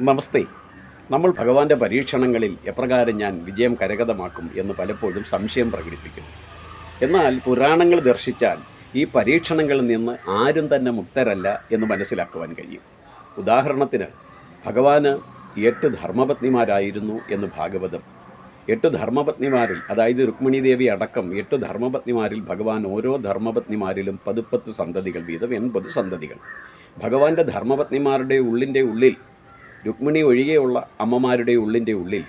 നമസ്തേ. നമ്മൾ ഭഗവാന്റെ പരീക്ഷണങ്ങളിൽ എപ്രകാരം ഞാൻ വിജയം കരഗതമാക്കും എന്ന് പലപ്പോഴും സംശയം പ്രകടിപ്പിക്കുന്നു. എന്നാൽ പുരാണങ്ങൾ ദർശിച്ചാൽ ഈ പരീക്ഷണങ്ങളിൽ നിന്ന് ആരും തന്നെ മുക്തരല്ല എന്ന് മനസ്സിലാക്കുവാൻ കഴിയും. ഉദാഹരണത്തിന്, ഭഗവാന് 8 ധർമ്മപത്നിമാരായിരുന്നു എന്ന് ഭാഗവതം. 8 ധർമ്മപത്നിമാരിൽ, അതായത് രുക്മിണി ദേവി അടക്കം 8 ധർമ്മപത്നിമാരിൽ ഭഗവാൻ ഓരോ ധർമ്മപത്നിമാരിലും 10 സന്തതികൾ വീതം 80 സന്തതികൾ. ഭഗവാന്റെ ധർമ്മപത്നിമാരുടെ ഉള്ളിൽ രുക്മിണി ഒഴികെയുള്ള അമ്മമാരുടെ ഉള്ളിൽ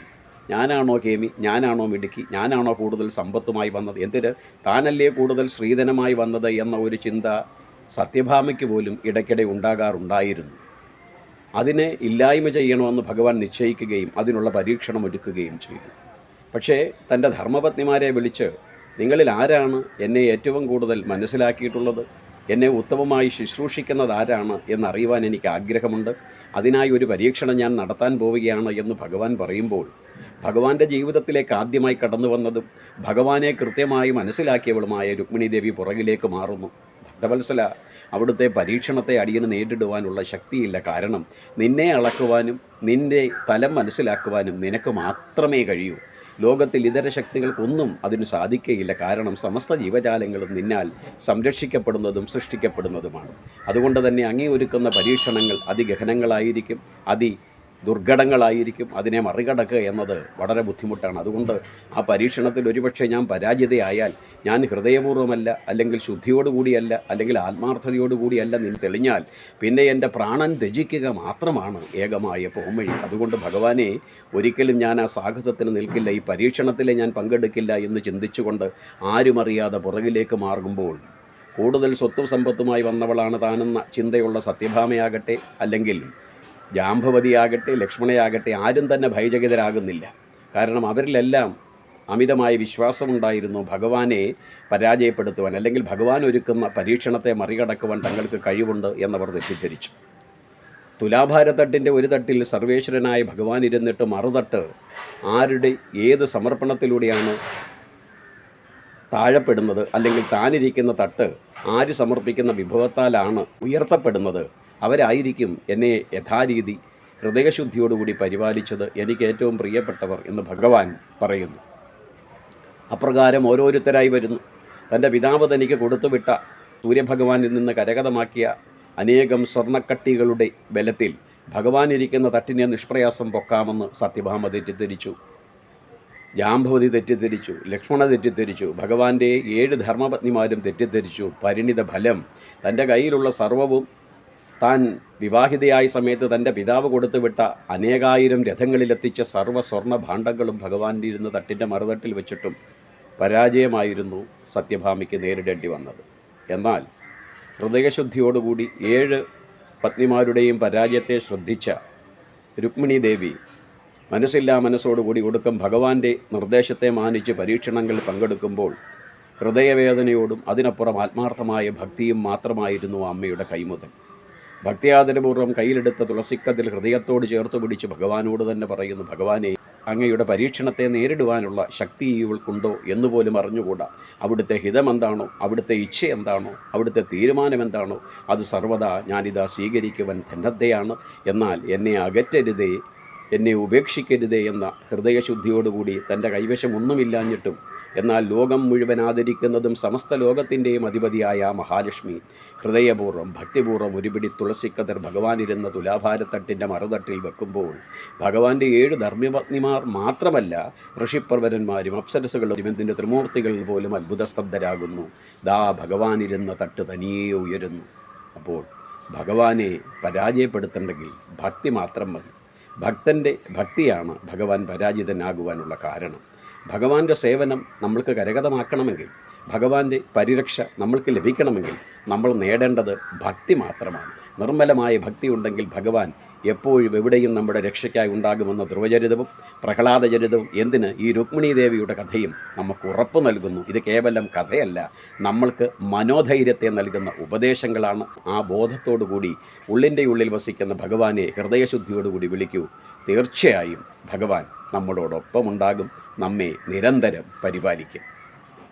ഞാനാണോ കേമി, ഞാനാണോ മിടുക്കി, ഞാനാണോ കൂടുതൽ സമ്പത്തുമായി വന്നത്, എന്തിന് താനല്ലേ കൂടുതൽ ശ്രീധനമായി വന്നത് എന്ന ഒരു ചിന്ത സത്യഭാമയ്ക്ക് പോലും ഇടയ്ക്കിടെ ഉണ്ടാകാറുണ്ടായിരുന്നു. അതിനെ ഇല്ലായ്മ ചെയ്യണമെന്ന് ഭഗവാൻ നിശ്ചയിക്കുകയും അതിനുള്ള പരീക്ഷണം ഒരുക്കുകയും ചെയ്തു. പക്ഷേ തൻ്റെ ധർമ്മപത്നിമാരെ വിളിച്ച്, നിങ്ങളിൽ ആരാണ് എന്നെ ഏറ്റവും കൂടുതൽ മനസ്സിലാക്കിയിട്ടുള്ളത്, എന്നെ ഉത്തമമായി ശുശ്രൂഷിക്കുന്നത് ആരാണ് എന്നറിയുവാൻ എനിക്ക് ആഗ്രഹമുണ്ട്, അതിനായി ഒരു പരീക്ഷണം ഞാൻ നടത്താൻ പോവുകയാണ് എന്ന് ഭഗവാൻ പറയുമ്പോൾ, ഭഗവാന്റെ ജീവിതത്തിലേക്ക് ആദ്യമായി കടന്നു വന്നതും ഭഗവാനെ കൃത്യമായി മനസ്സിലാക്കിയവളുമായ രുക്മിണി ദേവി പുറകിലേക്ക് മാറുന്നു. ഭക്തവത്സല, അവിടുത്തെ പരീക്ഷണത്തെ അടിയന് നേരിടുവാനുള്ള ശക്തിയില്ല. കാരണം നിന്നെ അളക്കുവാനും നിൻ്റെ തലം മനസ്സിലാക്കുവാനും നിനക്ക് മാത്രമേ കഴിയൂ. ലോകത്തിൽ ഇതര ശക്തികൾക്കൊന്നും അതിന് സാധിക്കുകയില്ല. കാരണം സമസ്ത ജീവജാലങ്ങളും നിന്നാൽ സംരക്ഷിക്കപ്പെടുന്നതും സൃഷ്ടിക്കപ്പെടുന്നതുമാണ്. അതുകൊണ്ട് തന്നെ അങ്ങേ ഒരുക്കുന്ന പരീക്ഷണങ്ങൾ അതിഗഹനങ്ങളായിരിക്കും, ദുർഘടങ്ങളായിരിക്കും. അതിനെ മറികടക്കുക എന്നത് വളരെ ബുദ്ധിമുട്ടാണ്. അതുകൊണ്ട് ആ പരീക്ഷണത്തിൽ ഒരുപക്ഷെ ഞാൻ പരാജിതയായാൽ, ഞാൻ ഹൃദയപൂർവ്വമല്ല, അല്ലെങ്കിൽ ശുദ്ധിയോടുകൂടിയല്ല, അല്ലെങ്കിൽ ആത്മാർത്ഥതയോടുകൂടിയല്ല നിന്ന് തെളിഞ്ഞാൽ പിന്നെ എൻ്റെ പ്രാണൻ ത്യജിക്കുക മാത്രമാണ് ഏകമായ പോംവഴി. അതുകൊണ്ട് ഭഗവാനെ, ഒരിക്കലും ഞാൻ ആ സാഹസത്തിന് നിൽക്കില്ല, ഈ പരീക്ഷണത്തിൽ ഞാൻ പങ്കെടുക്കില്ല എന്ന് ചിന്തിച്ചുകൊണ്ട് ആരുമറിയാതെ പുറകിലേക്ക് മാറുമ്പോൾ, കൂടുതൽ സ്വത്തും സമ്പത്തുമായി വന്നവളാണ് താനെന്ന ചിന്തയുള്ള സത്യഭാമയാകട്ടെ, അല്ലെങ്കിൽ ജാംബവതിയാകട്ടെ, ലക്ഷ്മണയാകട്ടെ, ആരും തന്നെ ഭയചകിതരാകുന്നില്ല. കാരണം അവരിലെല്ലാം അമിതമായ വിശ്വാസമുണ്ടായിരുന്നു ഭഗവാനെ പരാജയപ്പെടുത്തുവാൻ, അല്ലെങ്കിൽ ഭഗവാൻ ഒരുക്കുന്ന പരീക്ഷണത്തെ മറികടക്കുവാൻ തങ്ങൾക്ക് കഴിവുണ്ട് എന്നവർ തെറ്റിദ്ധരിച്ചു. തുലാഭാരത്തട്ടിൻ്റെ ഒരു തട്ടിൽ സർവേശ്വരനായ ഭഗവാൻ ഇരുന്നിട്ട് മറുതട്ട് ആരുടെ ഏത് സമർപ്പണത്തിലൂടെയാണ് താഴപ്പെടുന്നത്, അല്ലെങ്കിൽ താനിരിക്കുന്ന തട്ട് ആര് സമർപ്പിക്കുന്ന വിഭവത്താലാണ് ഉയർത്തപ്പെടുന്നത്, അവരായിരിക്കും എന്നെ യഥാരീതി ഹൃദയശുദ്ധിയോടുകൂടി പരിപാലിച്ചത്, എനിക്ക് ഏറ്റവും പ്രിയപ്പെട്ടവർ എന്ന് ഭഗവാൻ പറയുന്നു. അപ്രകാരം ഓരോരുത്തരായി വരുന്നു. തൻ്റെ പിതാവ് തനിക്ക് കൊടുത്തുവിട്ട സൂര്യഭഗവാനിൽ നിന്ന് കരഗതമാക്കിയ അനേകം സ്വർണ്ണക്കട്ടികളുടെ ബലത്തിൽ ഭഗവാൻ ഇരിക്കുന്ന തട്ടിനെ നിഷ്പ്രയാസം പൊക്കാമെന്ന് സത്യഭാമ തെറ്റിദ്ധരിച്ചു, ജാംബവതി തെറ്റിദ്ധരിച്ചു, ലക്ഷ്മണ തെറ്റിദ്ധരിച്ചു, ഭഗവാന്റെ 7 ധർമ്മപത്നിമാരും തെറ്റിദ്ധരിച്ചു. പരിണിത ഫലം, തൻ്റെ കയ്യിലുള്ള സർവ്വവും, താൻ വിവാഹിതയായ സമയത്ത് തൻ്റെ പിതാവ് കൊടുത്തുവിട്ട അനേകായിരം രഥങ്ങളിലെത്തിച്ച സർവ്വ സ്വർണ്ണ ഭാണ്ഡങ്ങളും ഭഗവാന്റെ ഇരുന്ന് തട്ടിൻ്റെ മറുതട്ടിൽ വെച്ചിട്ടും പരാജയമായിരുന്നു സത്യഭാമയ്ക്ക് നേരിടേണ്ടി വന്നത്. എന്നാൽ ഹൃദയശുദ്ധിയോടുകൂടി 7 പത്നിമാരുടെയും പരാജയത്തെ ശ്രദ്ധിച്ച രുക്മിണി ദേവി മനസ്സില്ലാ മനസ്സോടുകൂടി ഒടുക്കം ഭഗവാന്റെ നിർദ്ദേശത്തെ മാനിച്ച് പരീക്ഷണങ്ങളിൽ പങ്കെടുക്കുമ്പോൾ ഹൃദയവേദനയോടും അതിനപ്പുറം ആത്മാർത്ഥമായ ഭക്തിയും മാത്രമായിരുന്നു അമ്മയുടെ കൈമുതൽ. ഭക്തിയാദരപൂർവ്വം കയ്യിലെടുത്ത തുളസിക്കതിൽ ഹൃദയത്തോട് ചേർത്ത് പിടിച്ച് ഭഗവാനോട് തന്നെ പറയുന്നു, ഭഗവാനെ, അങ്ങയുടെ പരീക്ഷണത്തെ നേരിടുവാനുള്ള ശക്തി ഇവൾക്കുണ്ടോ എന്നുപോലും അറിഞ്ഞുകൂടാ. അവിടുത്തെ ഹിതമെന്താണോ, അവിടുത്തെ ഇച്ഛ എന്താണോ, അവിടുത്തെ തീരുമാനമെന്താണോ, അത് സർവ്വതാ ഞാനിതാ സ്വീകരിക്കുവാൻ ധന്യതയാണ്. എന്നാൽ എന്നെ അകറ്റരുതേ, എന്നെ ഉപേക്ഷിക്കരുതേ എന്ന ഹൃദയശുദ്ധിയോടുകൂടി തൻ്റെ കൈവശം ഒന്നുമില്ലാഞ്ഞിട്ടും എന്നാൽ ലോകം മുഴുവൻ ആദരിക്കുന്നതും സമസ്ത ലോകത്തിൻ്റെയും അധിപതിയായ മഹാലക്ഷ്മി ഹൃദയപൂർവ്വം ഭക്തിപൂർവ്വം ഒരുപിടി തുളസിക്കതിർ ഭഗവാനിരുന്ന തുലാഭാരത്തട്ടിൻ്റെ മറുതട്ടിൽ വെക്കുമ്പോൾ ഭഗവാന്റെ 7 ധർമ്മപത്നിമാർ മാത്രമല്ല, ഋഷിപ്രവരന്മാരും അപ്സരസുകളും ഇതിൻ്റെ ത്രിമൂർത്തികൾ പോലും അത്ഭുതസ്തബ്ധരാകുന്നു. ദാ ഭഗവാനിരുന്ന തട്ട് തനിയെ ഉയരുന്നു. അപ്പോൾ ഭഗവാനെ പരാജയപ്പെടുത്തേണ്ടെങ്കിൽ ഭക്തി മാത്രം മതി. ഭക്തൻ്റെ ഭക്തിയാണ് ഭഗവാൻ പരാജിതനാകുവാനുള്ള കാരണം. ഭഗവാന്റെ സേവനം നമ്മൾക്ക് കരഗതമാക്കണമെങ്കിൽ, ഭഗവാന്റെ പരിരക്ഷ നമ്മൾക്ക് ലഭിക്കണമെങ്കിൽ നമ്മൾ നേടേണ്ടത് ഭക്തി മാത്രമാണ്. നിർമ്മലമായ ഭക്തി ഉണ്ടെങ്കിൽ ഭഗവാൻ എപ്പോഴും എവിടെയും നമ്മുടെ രക്ഷയ്ക്കായി ഉണ്ടാകുമെന്ന ധ്രുവചരിതവും പ്രഹ്ലാദചരിതവും, എന്തിന് ഈ രുക്മിണി ദേവിയുടെ കഥയും നമുക്ക് ഉറപ്പ് നൽകുന്നു. ഇത് കേവലം കഥയല്ല, നമ്മൾക്ക് മനോധൈര്യത്തെ നൽകുന്ന ഉപദേശങ്ങളാണ്. ആ ബോധത്തോടുകൂടി ഉള്ളിൻ്റെ ഉള്ളിൽ വസിക്കുന്ന ഭഗവാനെ ഹൃദയശുദ്ധിയോടുകൂടി വിളിക്കൂ. തീർച്ചയായും ഭഗവാൻ നമ്മളോടൊപ്പം ഉണ്ടാകും, നമ്മെ നിരന്തരം പരിപാലിക്കും.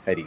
ഹരി.